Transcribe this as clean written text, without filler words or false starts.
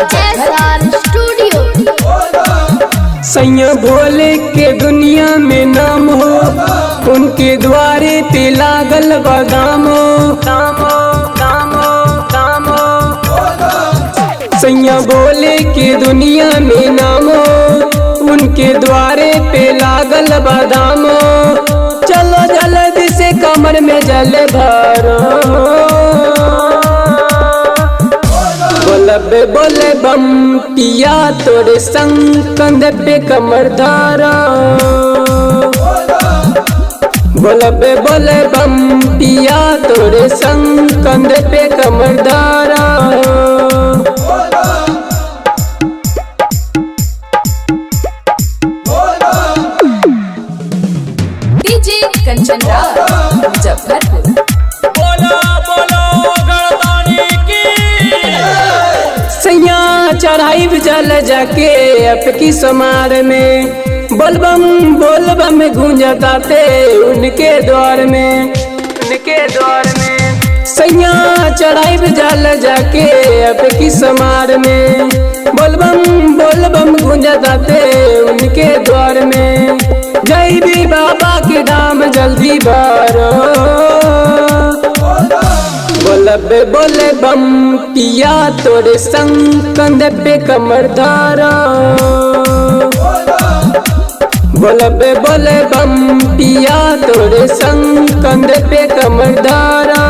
SR studio. सैया भोले के दुनिया में नाम हो, उनके द्वारे पे लागल बदाम हो। सैया भोले के दुनिया में नाम हो, उनके द्वारे पे लागल बदाम हो। चलो जल्दी से कमर में जल भरो, बोले बोले बम पिया तोरे संग कंध पे कमर धारा। बोले बोले बम पिया तोरे संग कंध पे कमर धारा। डीजे कंचन राज मुजफ्फरपुर। सैया चढ़ाई जल जाके अपकी समार में, बोलबम बोलबम गूंजताते उनके द्वार में। सैया चढ़ाई जल जाके अपकी समार में, बोलबम बोलबम गूंजताते उनके द्वार में। जय भी बाबा के धाम जल्दी भरो, बोले बोले बम पिया तोरे संग कंध पे कमर धारा। बोले बोले बम पिया तोरे संग कंध पे कमर धारा।